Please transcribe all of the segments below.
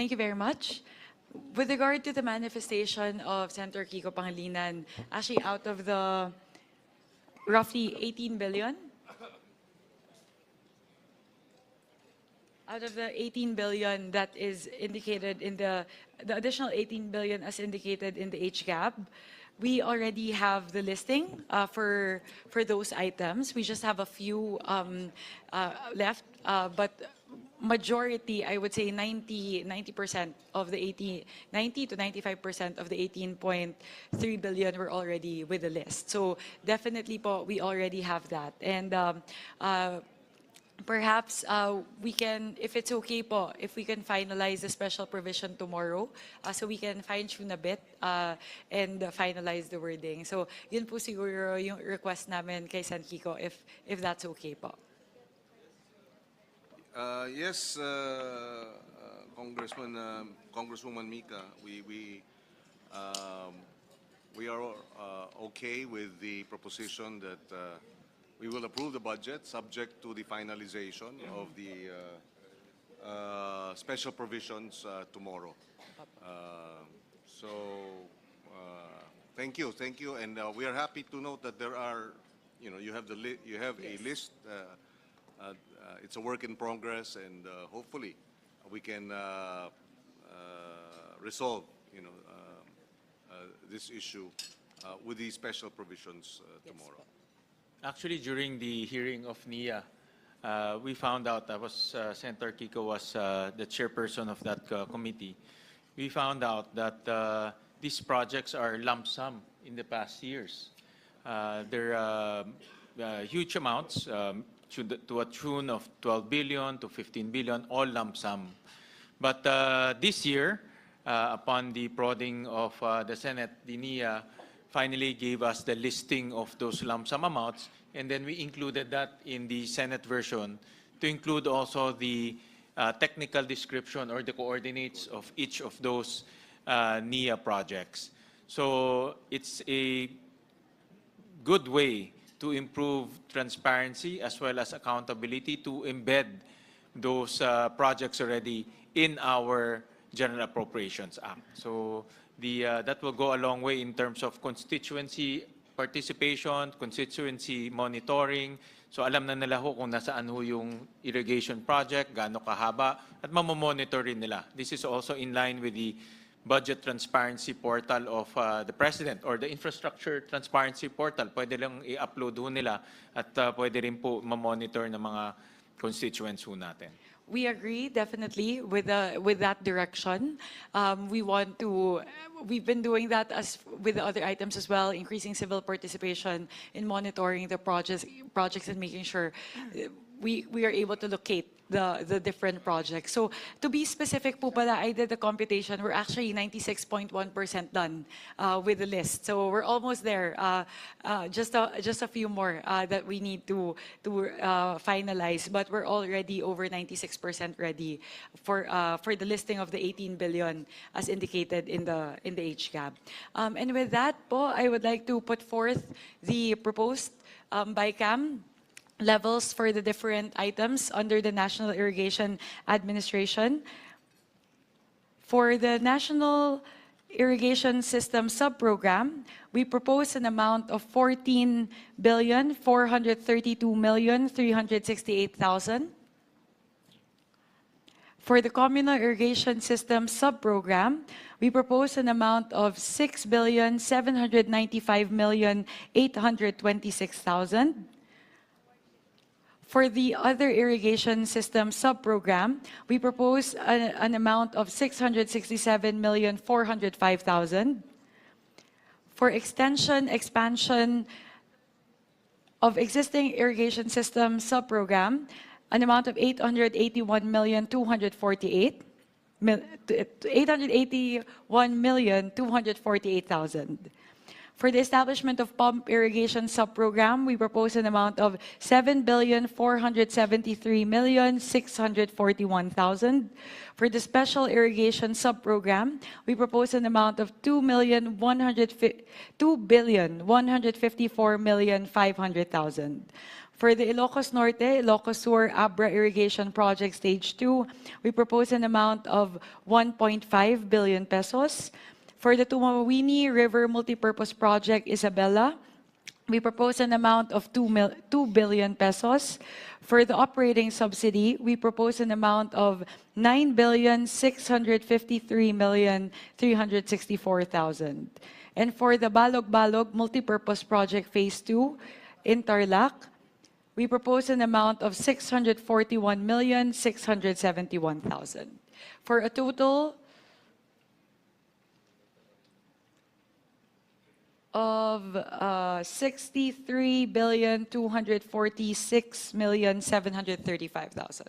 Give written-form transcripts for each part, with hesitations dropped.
Thank you very much. With regard to the manifestation of Senator Kiko Pangilinan, actually out of the roughly 18 billion, out of the 18 billion that is indicated in the additional 18 billion as indicated in the HGAB, we already have the listing for those items. We just have a few left, but majority, I would say 90% of the 90 to 95% of the 18.3 billion were already with the list. So definitely po, we already have that. And perhaps we can, if it's okay po, if we can finalize the special provision tomorrow, so we can fine-tune a bit and finalize the wording. So yun po siguro yung request namin kay Sen. Kiko, if that's okay po. Yes, Congresswoman Mika, we are okay with the proposition that we will approve the budget subject to the finalization of the special provisions tomorrow. So thank you, and we are happy to note that there are, you have a list. It's a work in progress, and hopefully we can resolve, this issue with the special provisions tomorrow. Actually, during the hearing of NIA, we found out that Senator Kiko was the chairperson of that committee. We found out that these projects are lump sum in the past years. They're huge amounts, to a tune of 12 billion to 15 billion, all lump sum. But this year, upon the prodding of the Senate, the NIA finally gave us the listing of those lump sum amounts, and then we included that in the Senate version to include also the technical description or the coordinates of each of those NIA projects. So it's a good way to improve transparency as well as accountability, to embed those projects already in our General Appropriations Act. So that will go a long way in terms of constituency participation, constituency monitoring. So alam na nila ho kung nasaan ho yung irrigation project, gaano kahaba, at mamomonitor rin nila. This is also in line with the budget transparency portal of the President or the infrastructure transparency portal. Pwede lang i-upload ho nila at pwede rin po ma-monitor ng mga constituents ho natin. We agree definitely with that direction. We've been doing that as with the other items as well, increasing civil participation in monitoring the projects and making sure we are able to locate the different projects. So to be specific po pala, I did the computation. We're actually 96.1% done with the list. So we're almost there. Just a few more that we need to finalize, but we're already over 96% ready for the listing of the 18 billion as indicated in the HGAB. And with that po, I would like to put forth the proposed BICAM levels for the different items under the National Irrigation Administration. For the National Irrigation System Subprogram, we propose an amount of 14,432,368,000. For the Communal Irrigation System Subprogram, we propose an amount of 6,795,826,000. For the other irrigation system subprogram, we propose an amount of 667,405,000. For expansion of existing irrigation system subprogram, an amount of 881,248,000. For the establishment of pump irrigation subprogram, we propose an amount of 7,473,641,000. For the special irrigation subprogram, we propose an amount of 2,154,500,000. For the Ilocos Norte, Ilocos Sur Abra Irrigation Project Stage 2, we propose an amount of 1.5 billion pesos. For the Tumawini River Multipurpose Project Isabela, we propose an amount of 2 billion pesos. For the operating subsidy, we propose an amount of 9,653,364,000. And for the Balog-Balog Multipurpose Project Phase 2 in Tarlac, we propose an amount of 641,671,000. For a total of 63,246,735,000.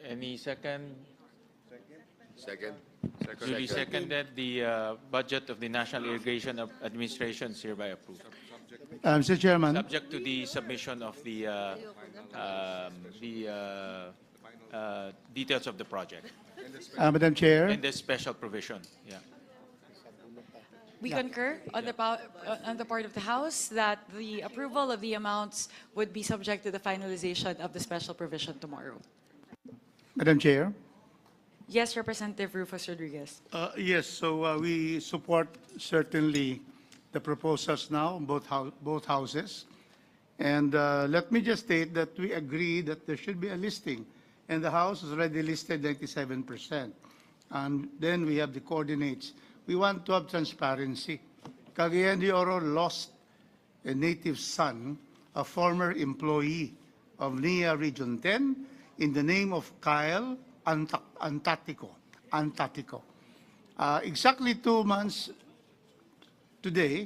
Any second? Second. Duly seconded. The budget of the National Irrigation Administration is hereby approved. Mr. Chairman, Subject to the submission of the details of the project Madam Chair, and the special provision. Yeah. We concur on the part of the House that the approval of the amounts would be subject to the finalization of the special provision tomorrow. Madam Chair. Yes, Representative Rufus Rodriguez. Yes, so we support certainly the proposals now, both houses. And let me just state that we agree that there should be a listing. And the House has already listed 97%. And then we have the coordinates. We want to have transparency. Cagayan de Oro lost a native son, a former employee of NIA Region 10, in the name of Kyle Antatico. Exactly 2 months today,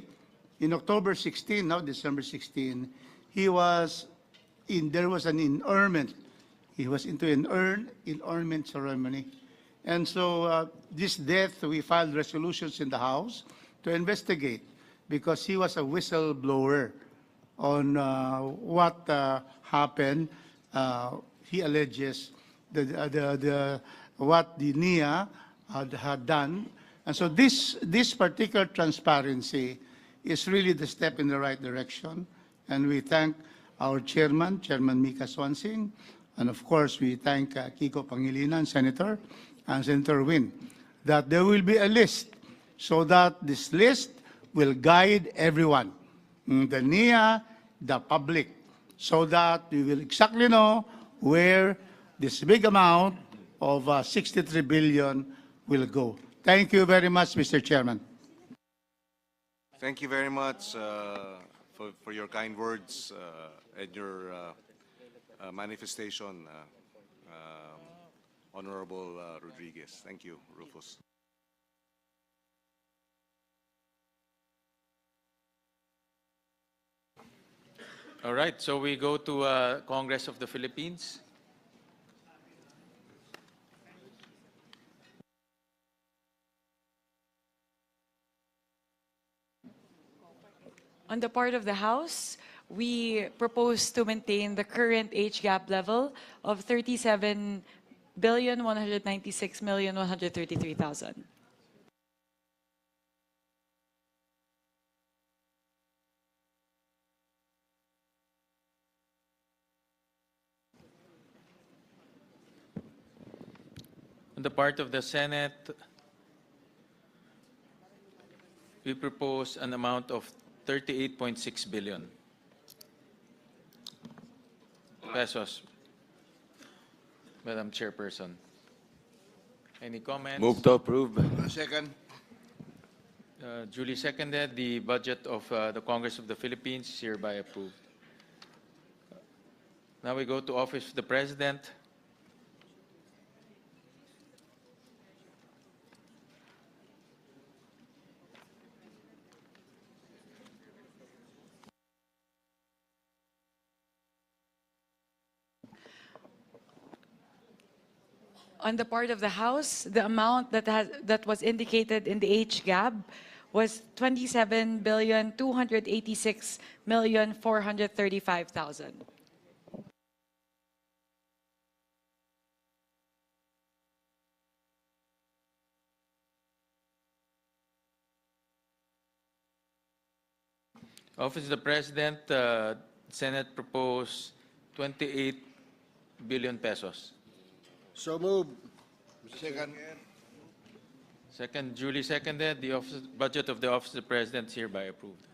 in October 16, now December 16, there was an inurnment. He was into an inurnment ceremony. And so this death, we filed resolutions in the House to investigate because he was a whistleblower on what happened. He alleges what the NIA had done. And so this particular transparency is really the step in the right direction. And we thank our Chairman Mika Swansing, and of course we thank Kiko Pangilinan, Senator, and Senator Win, that there will be a list so that this list will guide everyone, the NIA, the public, so that we will exactly know where this big amount of 63 billion will go. Thank you very much, Mr. Chairman. Thank you very much for your kind words and your manifestation, Honorable Rodriguez. Thank you, Rufus. All right, so we go to Congress of the Philippines. On the part of the House, we propose to maintain the current age gap level of 37,196,133,000. On the part of the Senate, we propose an amount of 38.6 billion pesos. Madam Chairperson. Any comments? Move to approve. Second. Duly seconded. The budget of the Congress of the Philippines is hereby approved. Now we go to Office of the President. On the part of the House, the amount that was indicated in the HGAB was 27,286,435,000. Office of the President, Senate proposed 28 billion pesos. So move. Second. Second, duly seconded. The budget of the Office of the President is hereby approved.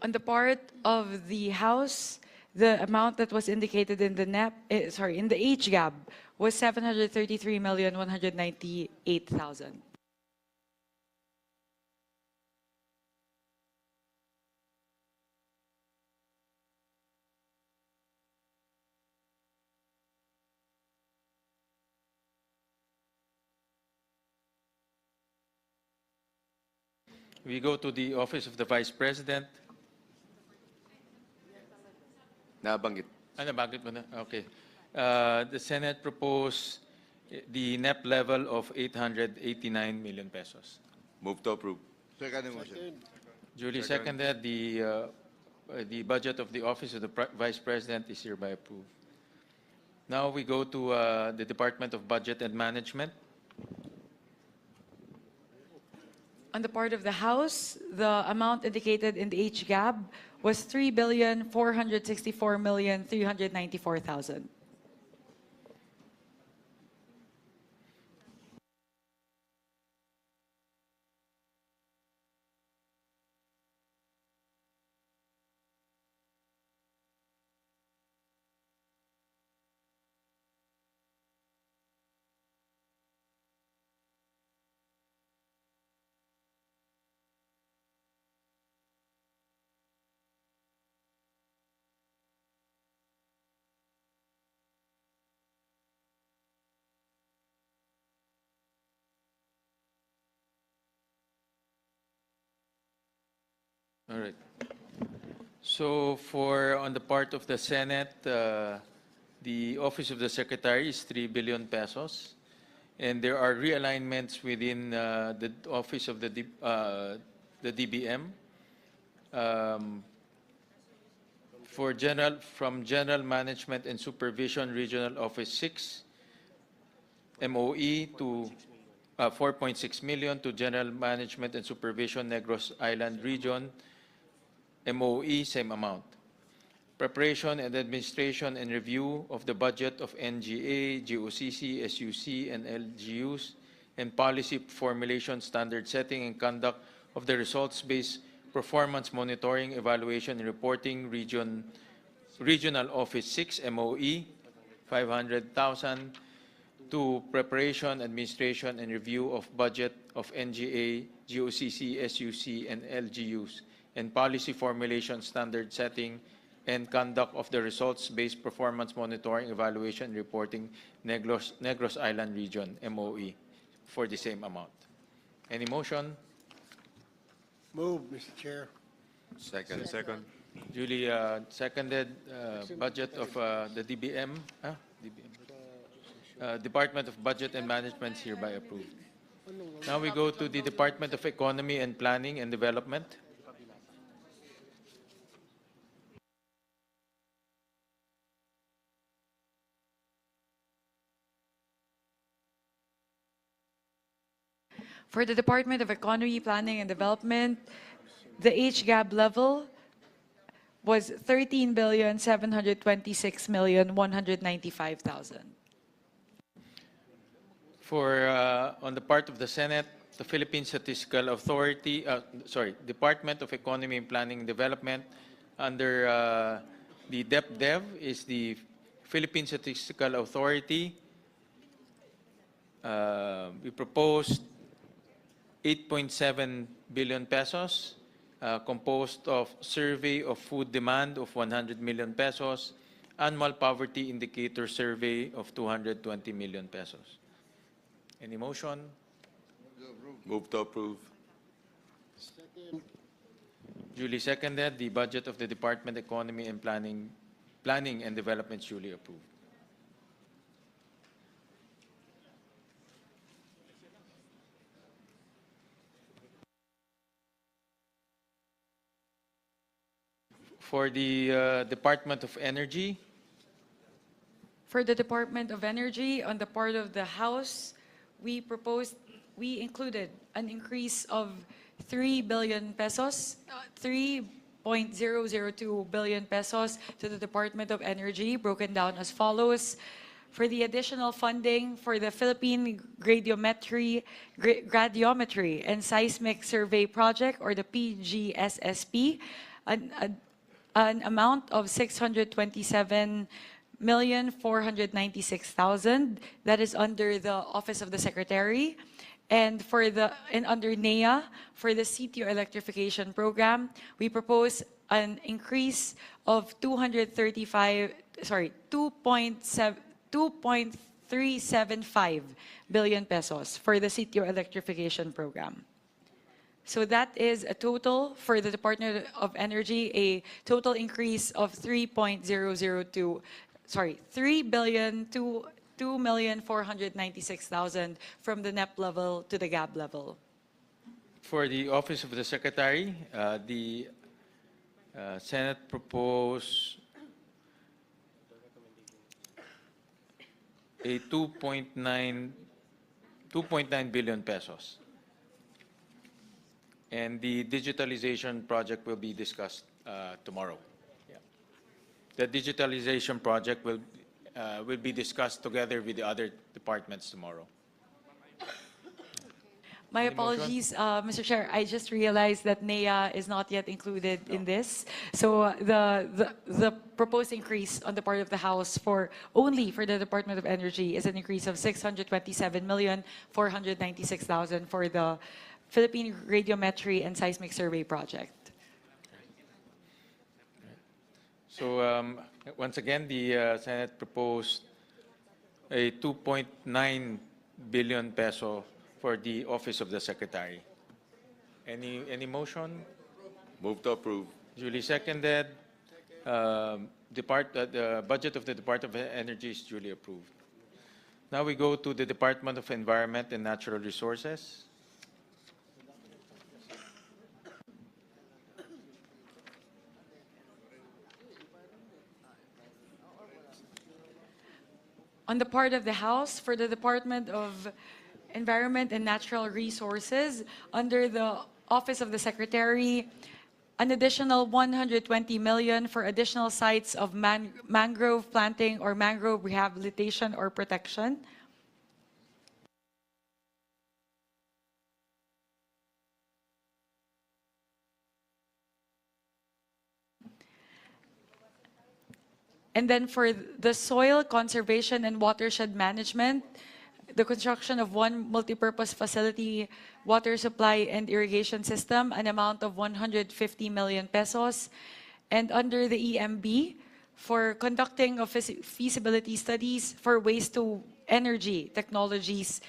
On the part of the House, the amount that was indicated in the in the HGAB was 733,198,000. We go to the Office of the Vice President. Nabanggit. Nabanggit mo na? Okay. The Senate proposed the NEP level of 889 million pesos. Move to approve. Second motion. Duly seconded. The budget of the Office of the Vice President is hereby approved. Now we go to the Department of Budget and Management. On the part of the House, the amount indicated in the HGAB was 3,464,394,000. All right. So on the part of the Senate, the Office of the Secretary is 3 billion pesos. And there are realignments within the Office of the DBM. From General Management and Supervision Regional Office 6, MOE to 4.6 million to General Management and Supervision Negros Island Region, MOE, same amount. Preparation and administration and review of the budget of NGA, GOCC, SUC, and LGUs, and policy formulation, standard setting, and conduct of the results-based performance monitoring, evaluation, and reporting Regional Office 6, MOE, 500,000, to preparation, administration, and review of budget of NGA, GOCC, SUC, and LGUs, and policy formulation, standard setting, and conduct of the results-based performance monitoring, evaluation, and reporting Negros Island Region, MOE, for the same amount. Any motion? Move, Mr. Chair. Second. Duly seconded. Budget of the DBM, Department of Budget and Management is hereby approved. Now we go to the Department of Economy and Planning and Development. For the Department of Economy, Planning and Development, the HGAB level was 13,726,195,000. On the part of the Senate, the Philippine Statistical Authority, Department of Economy and Planning and Development, under the DepDev is the Philippine Statistical Authority. We proposed 8.7 billion pesos, composed of survey of food demand of 100 million pesos, annual poverty indicator survey of 220 million pesos. Any motion? Move to approve. Second. Duly seconded. The budget of the Department of Economy and Planning and Development is duly approved. For the Department of Energy, For the Department of Energy, on the part of the House, we included an increase of 3 billion pesos, 3.002 billion pesos to the Department of Energy, broken down as follows. For the additional funding for the Philippine Gradiometry and Seismic Survey Project, or the PGSSP, an amount of 627,496,000 that is under the Office of the Secretary. And under NEA, for the CTO electrification program, we propose an increase of 2.375 billion pesos for the CTO electrification program. So that is a total for the Department of Energy, a total increase of 3,2,496,000 from the NEP level to the GAB level. for the Office of the Secretary, the Senate proposed a 2.9 billion pesos. And the digitalization project will be discussed tomorrow. Yeah. The digitalization project will be discussed together with the other departments tomorrow. My Any motion? apologies, Mr. Chair. I just realized that NEA is not yet included in this. So the proposed increase on the part of the House only for the Department of Energy is an increase of 627,496,000 for the Philippine Radiometry and Seismic Survey Project. So once again, the Senate proposed a 2.9 billion peso for the Office of the Secretary. Any motion? Move to approve. Duly seconded. The budget of the Department of Energy is duly approved. Now we go to the Department of Environment and Natural Resources. On the part of the House, for the Department of Environment and Natural Resources, under the Office of the Secretary, an additional 120 million for additional sites of mangrove planting or mangrove rehabilitation or protection. And then for the soil conservation and watershed management, the construction of one multipurpose facility, water supply and irrigation system, an amount of 150 million pesos. And under the EMB, for conducting of feasibility studies for waste to energy technologies,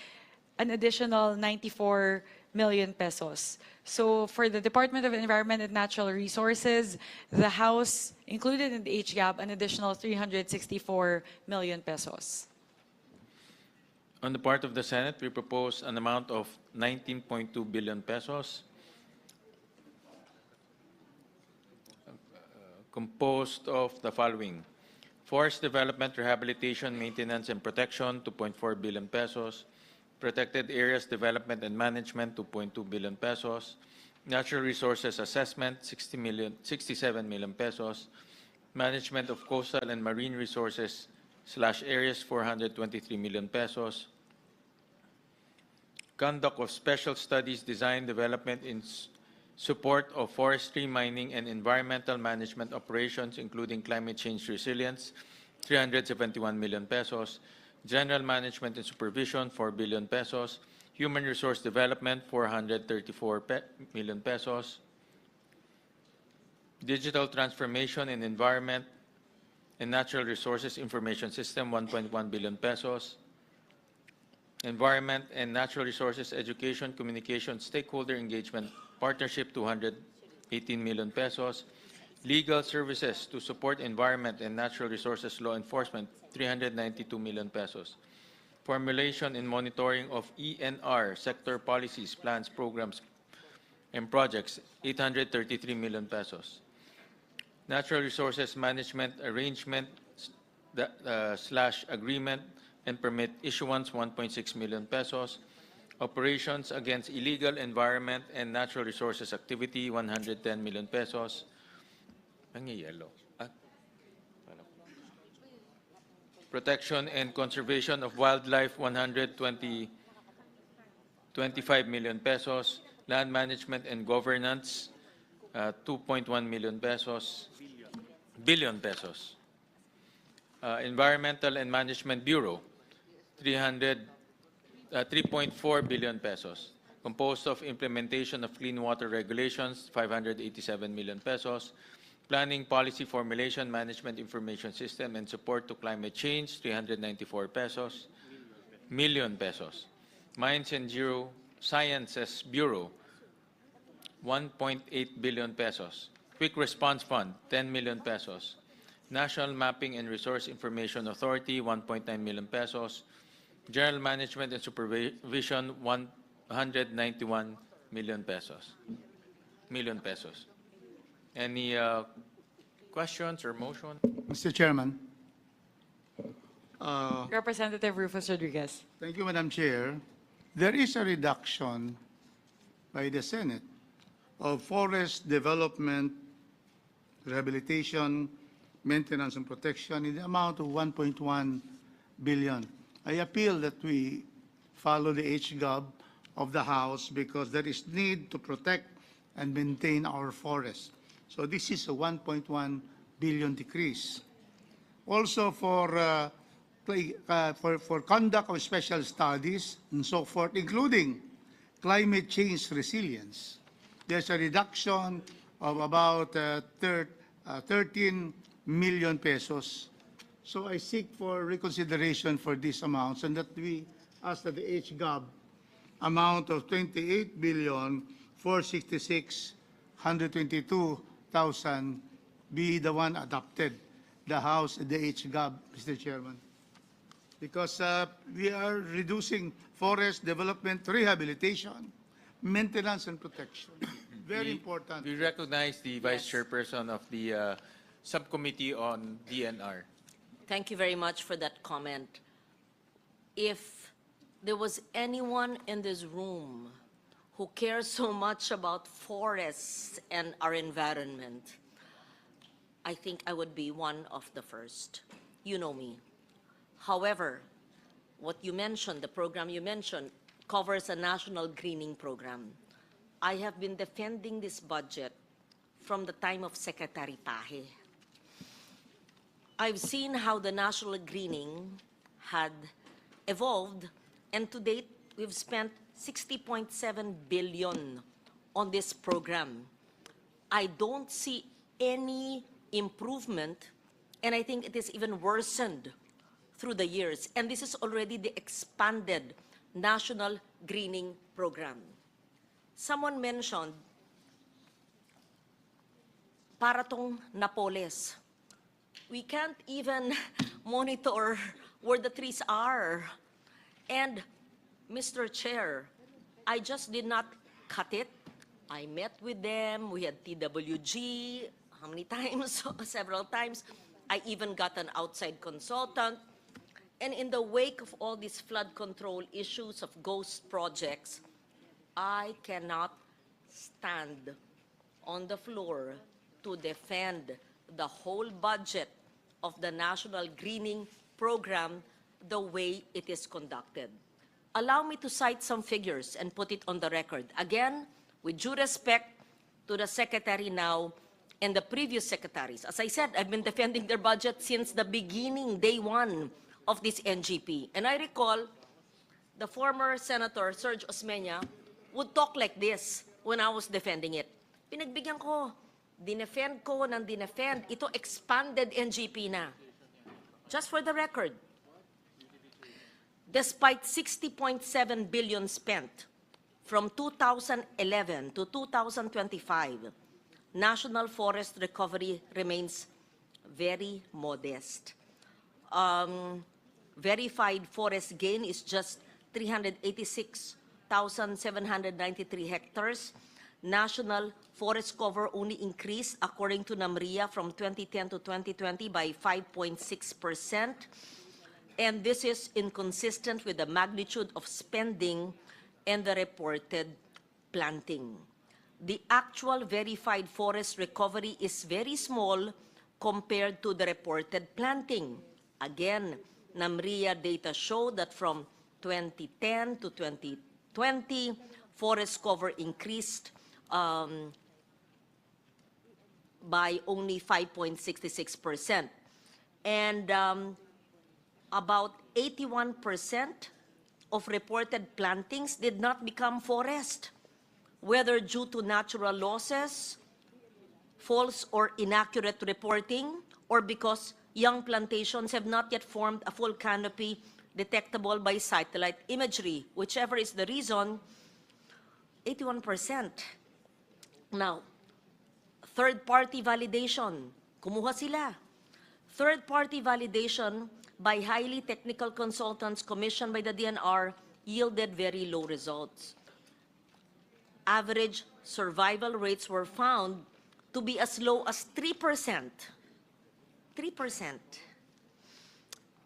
an additional 94 million pesos. So for the Department of Environment and Natural Resources, the House included in the HGAB an additional 364 million pesos. On the part of the Senate, we propose an amount of 19.2 billion pesos, composed of the following: forest development, rehabilitation, maintenance, and protection, 2.4 billion pesos; protected areas development and management, 2.2 billion pesos; natural resources assessment, 67 million pesos; management of coastal and marine resources / areas, 423 million pesos; conduct of special studies, design, development in support of forestry, mining, and environmental management operations, including climate change resilience, 371 million pesos; general management and supervision, 4 billion pesos; human resource development, 434 million pesos; digital transformation and environment and natural resources information system, 1.1 billion pesos; Environment and Natural Resources, Education, Communication, Stakeholder Engagement, Partnership, 218 million pesos. Legal Services to support environment and natural resources law enforcement, 392 million pesos. Formulation and monitoring of ENR sector policies, plans, programs, and projects, 833 million pesos. Natural Resources Management Arrangement / Agreement and Permit Issuance, 1.6 million pesos. Operations against illegal environment and natural resources activity, 110 million pesos. Ang yellow. Protection and Conservation of Wildlife, 25 million pesos. Land Management and Governance, 2.1 million pesos. Billion pesos. Environmental and Management Bureau, 3.4 billion pesos. Composed of implementation of clean water regulations, 587 million pesos. Planning, policy formulation, management information system, and support to climate change, 394 pesos. Million pesos. Mines and Geosciences Bureau, 1.8 billion pesos. Quick Response Fund, 10 million pesos. National Mapping and Resource Information Authority, 1.9 million pesos. General Management and Supervision, 191 million pesos. Any questions or motion? Mr. Chairman. Representative Rufus Rodriguez. Thank you, Madam Chair. There is a reduction by the Senate of forest development, rehabilitation, maintenance, and protection in the amount of 1.1 billion. I appeal that we follow the HGov of the House because there is need to protect and maintain our forests. So this is a 1.1 billion decrease. Also for conduct of special studies and so forth, including climate change resilience, there's a reduction of about 13 million pesos. So I seek for reconsideration for these amounts and that we ask that the HGov amount of 28 billion 466 122,000 be the one adopted, the House and the HGov, Mr. Chairman. Because we are reducing forest development, rehabilitation, maintenance, and protection. Very important. We recognize the Vice Chairperson of the Subcommittee on DNR. Thank you very much for that comment. If there was anyone in this room who cares so much about forests and our environment, I think I would be one of the first. You know me. However, what you mentioned, the program you mentioned, covers a national greening program. I have been defending this budget from the time of Secretary Tahe. I've seen how the national greening had evolved, and to date, we've spent 60.7 billion on this program. I don't see any improvement, and I think it is even worsened through the years. And this is already the expanded national greening program. Someone mentioned, para tong Napoles. We can't even monitor where the trees are. And Mr. Chair, I just did not cut it. I met with them. We had TWG. How many times? Several times. I even got an outside consultant. And in the wake of all these flood control issues of ghost projects, I cannot stand on the floor to defend the whole budget of the National Greening Program the way it is conducted. Allow me to cite some figures and put it on the record. Again, with due respect to the Secretary now and the previous secretaries. As I said, I've been defending their budget since the beginning, day one of this NGP. And I recall the former Senator Serge Osmeña would talk like this when I was defending it. Pinagbigyan ko, dinefend ko ng dinefend. Ito expanded NGP na. Just for the record, Despite 60.7 billion spent from 2011 to 2025, national forest recovery remains very modest. Verified forest gain is just 386,793 hectares. National forest cover only increased, according to NAMRIA, from 2010 to 2020 by 5.6%. And this is inconsistent with the magnitude of spending and the reported planting. The actual verified forest recovery is very small compared to the reported planting. Again, NAMRIA data show that from 2010 to 2020, forest cover increased by only 5.66%. And about 81% of reported plantings did not become forest, whether due to natural losses, false or inaccurate reporting, or because young plantations have not yet formed a full canopy detectable by satellite imagery. Whichever is the reason, 81%. Now, third-party validation. Kumuha sila. Third-party validation by highly technical consultants commissioned by the DNR yielded very low results. Average survival rates were found to be as low as 3%. 3%.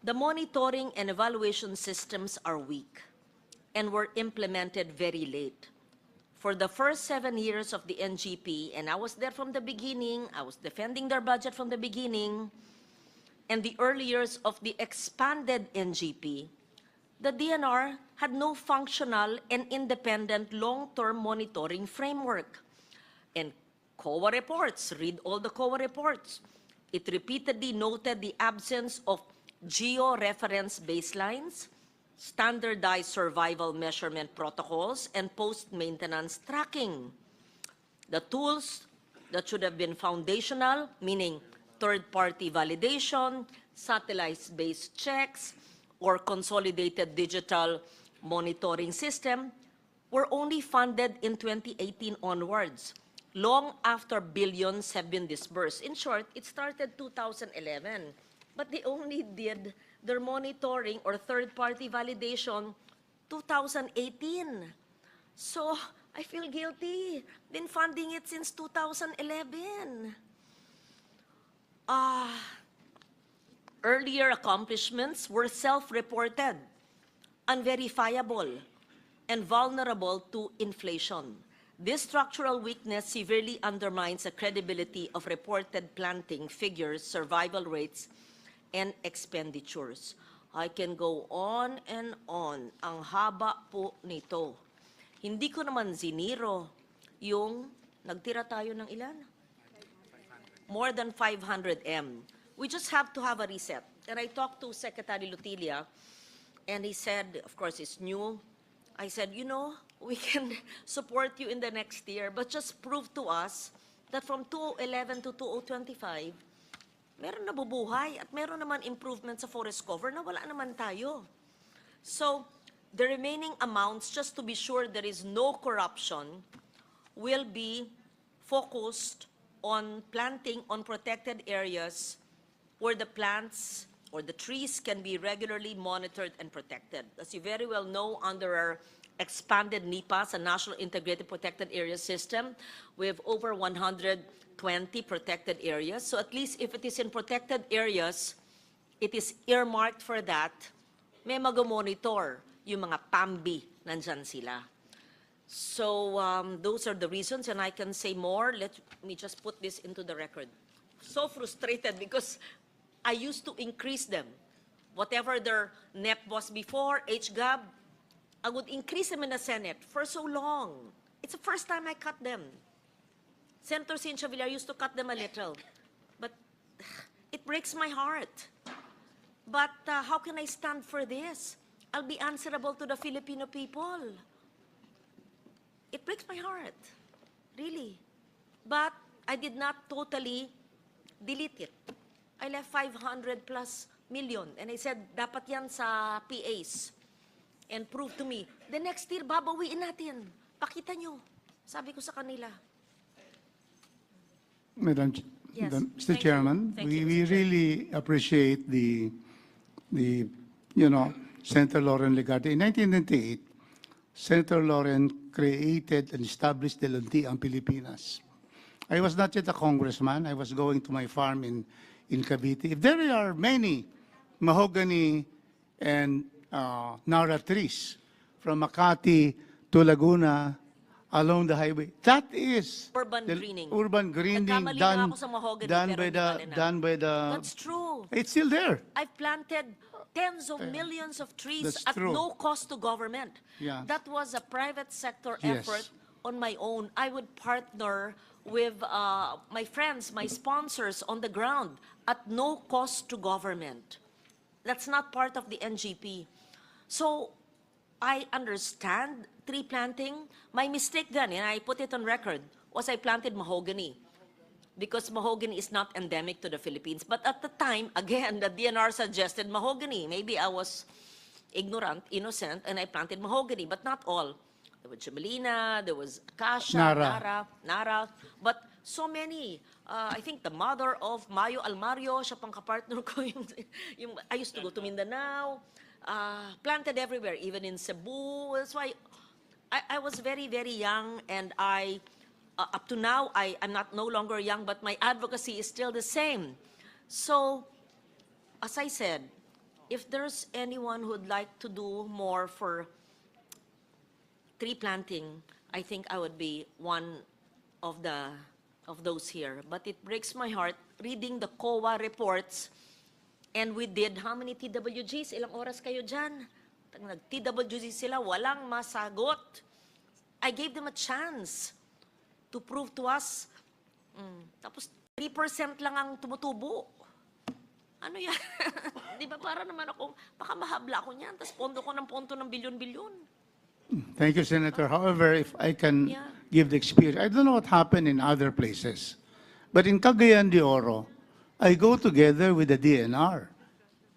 The monitoring and evaluation systems are weak and were implemented very late. For the first 7 years of the NGP, and I was there from the beginning, I was defending their budget from the beginning, and the early years of the expanded NGP, the DNR had no functional and independent long-term monitoring framework. And COA reports, read all the COA reports. It repeatedly noted the absence of geo-reference baselines, standardized survival measurement protocols, and post-maintenance tracking. The tools that should have been foundational, meaning third-party validation, satellite-based checks, or consolidated digital monitoring system, were only funded in 2018 onwards, long after billions have been disbursed. In short, it started 2011, but they only did their monitoring or third-party validation 2018. So I feel guilty. Been funding it since 2011. Earlier accomplishments were self-reported, unverifiable, and vulnerable to inflation. This structural weakness severely undermines the credibility of reported planting figures, survival rates, and expenditures. I can go on and on. Ang haba po nito. Hindi ko naman ziniro yung nagtira tayo ng ilan? More than 500 M. We just have to have a reset. And I talked to Secretary Lutilia, and he said, of course, it's new. I said, you know, we can support you in the next year, but just prove to us that from 2011 to 2025, meron nabubuhay at meron naman improvement sa forest cover na wala naman tayo. So, the remaining amounts, just to be sure there is no corruption, will be focused on planting on protected areas where the plants or the trees can be regularly monitored and protected. As you very well know, under our expanded NIPAS, a National Integrated Protected Area System, we have over 120 protected areas. So at least if it is in protected areas, it is earmarked for that. May mag-monitor yung mga PAMBI, nandyan sila. So those are the reasons, and I can say more. Let me just put this into the record. So frustrated because I used to increase them. Whatever their NEP was before, HGAB, I would increase them in the Senate for so long. It's the first time I cut them. Senator Cynthia Villar used to cut them a little. But it breaks my heart. But how can I stand for this? I'll be answerable to the Filipino people. It breaks my heart, really. But I did not totally delete it. I left 500 plus million. And I said, dapat yan sa PAs. and prove to me, the next year, babawiin natin. Pakita nyo. Sabi ko sa kanila. Mr. Yes, thank you. Chairman, Thank you, we Mr. Chair. really appreciate the, Senator Lauren Legarde. In 1998, Senator Lauren created and established the Luntiang Pilipinas. I was not yet a congressman. I was going to my farm in Cavite. If there are many mahogany and Nara trees from Makati to Laguna along the highway, that is Urban the greening. urban greening Nagkamali na ako sa mahogany, done pero by hindi bale na. done by the. That's true. It's still there. I've planted tens of millions of trees That's at true. no cost to government. Yeah. That was a private sector Yes. effort on my own. I would partner with my friends, my sponsors on the ground at no cost to government. That's not part of the NGP. So I understand tree planting. My mistake then, and I put it on record, was I planted mahogany, because mahogany is not endemic to the Philippines. But at the time, again, the DNR suggested mahogany. Maybe I was ignorant, innocent, and I planted mahogany, but not all. There was Jamelina, there was Acacia, Nara, but so many. I think the mother of Mayo Almario, siya pang kapartner ko, I used to go to Mindanao, planted everywhere, even in Cebu. That's why I was very, very young, and up to now, I'm not no longer young, but my advocacy is still the same. So, as I said, if there's anyone who'd like to do more for tree planting, I think I would be one of those here. But it breaks my heart reading the COA reports, and we did how many TWGs? Ilang oras kayo dyan? Nag-TWG sila, walang masagot. I gave them a chance to prove to us. Tapos 3% lang ang tumutubo. Ano yan? Di ba para naman ako, baka mahabla ako niyan, tapos pondo ko ng bilyon-bilyon. Thank you, Senator. However, if I can Yeah. give the experience, I don't know what happened in other places, but in Cagayan de Oro, I go together with the DNR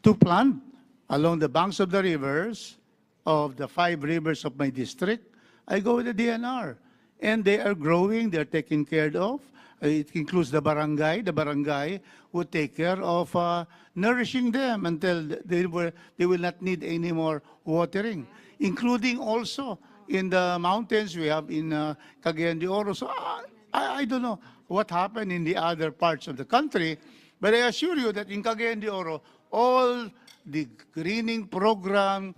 to plant along the banks of the rivers, of the 5 rivers of my district. I go with the DNR, and they are growing, they're taken care of. It includes the barangay. The barangay would take care of nourishing them until they will not need any more watering, including also in the mountains we have in Cagayan de Oro. So I don't know what happened in the other parts of the country, but I assure you that in Cagayan de Oro, all the greening program,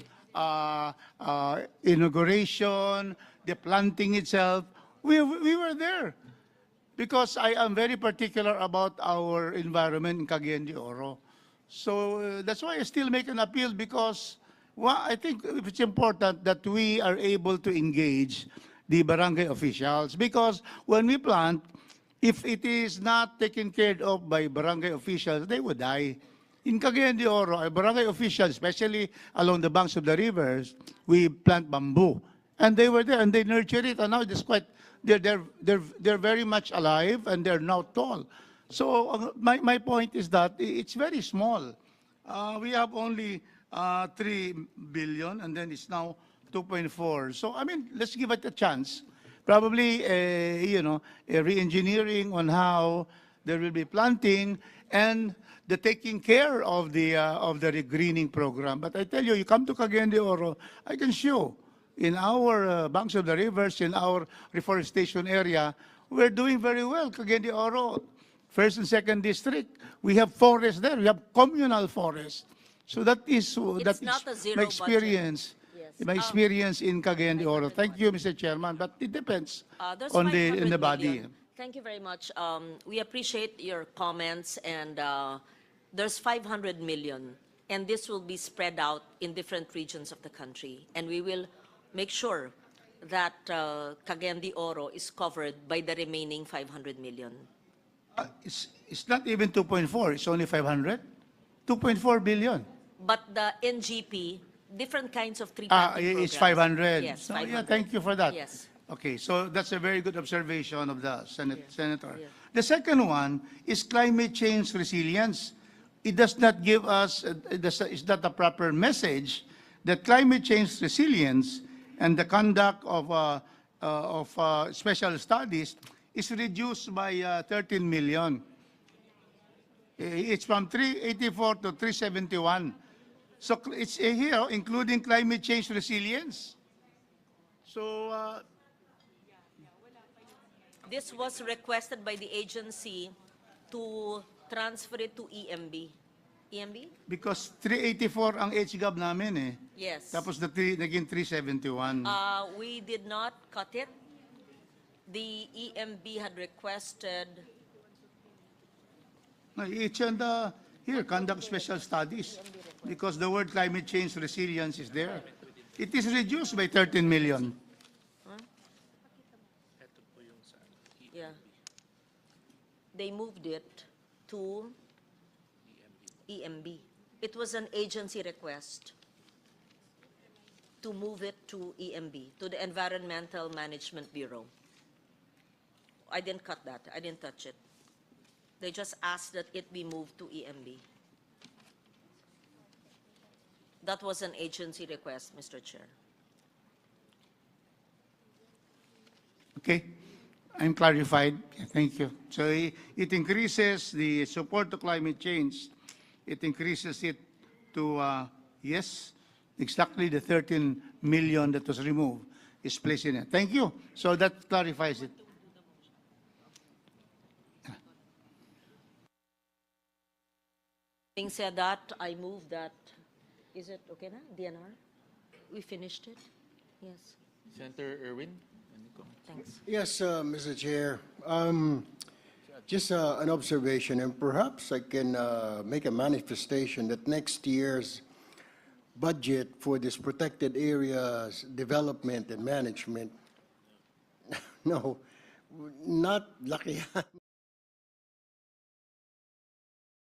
inauguration, the planting itself, we were there. Because I am very particular about our environment in Cagayan de Oro. So that's why I still make an appeal, because I think it's important that we are able to engage the barangay officials, because when we plant, if it is not taken care of by barangay officials, they would die. In Cagayan de Oro, a barangay officials, especially along the banks of the rivers, we plant bamboo. And they were there and they nurture it, and now it's quite, they're very much alive, and they're now tall. So my point is that it's very small. We have only 3 billion, and then it's now 2.4. So I mean, let's give it a chance. Probably, a re-engineering on how there will be planting and the taking care of the greening program. But I tell you, you come to Cagayan de Oro, I can show. In our banks of the rivers, in our reforestation area, we're doing very well. Cagayan de Oro, 1st and 2nd district, we have forests there. We have communal forests. So that is not a zero my experience. Yes. My experience in Cagayan de Oro. Thank you, Mr. Chairman. But it depends There's on 500 the body. million. Thank you very much. We appreciate your comments, and there's 500 million, and this will be spread out in different regions of the country, and we will make sure that Cagayan de Oro is covered by the remaining 500 million. It's not even 2.4. It's only 500. 2.4 billion. But the NGP, different kinds of tree planting It's programs. 500. Yes, So, 500. yeah, thank you for that. Yes. Okay, so that's a very good observation of the Senator. Yeah. The second one is climate change resilience. It does not give us, it's not a proper message that climate change resilience and the conduct of special studies is reduced by 13 million. It's from 384 to 371. So it's here, including climate change resilience. So This was requested by the agency to transfer it to EMB. EMB? because 384 ang HGAB namin eh. Yes. Tapos naging 371. We did not cut it. The EMB had requested, No, it's on the, here, conduct special studies, because the word climate change resilience is there. It is reduced by 13 million. yeah. They moved it to EMB. It was an agency request to move it to EMB, to the Environmental Management Bureau. I didn't cut that. I didn't touch it. They just asked that it be moved to EMB. That was an agency request, Mr. Chair. Okay, I'm clarified. Thank you. So it increases the support to climate change. It increases it to, yes, exactly the 13 million that was removed is placed in it. Thank you. So that clarifies it. Having said that, I move that, is it okay na, DNR? We finished it? Yes, Senator Erwin? Any comment? thanks. Yes, Mr. Chair. Just an observation, and perhaps I can make a manifestation that next year's budget for this protected areas development and management, no, not lakihan.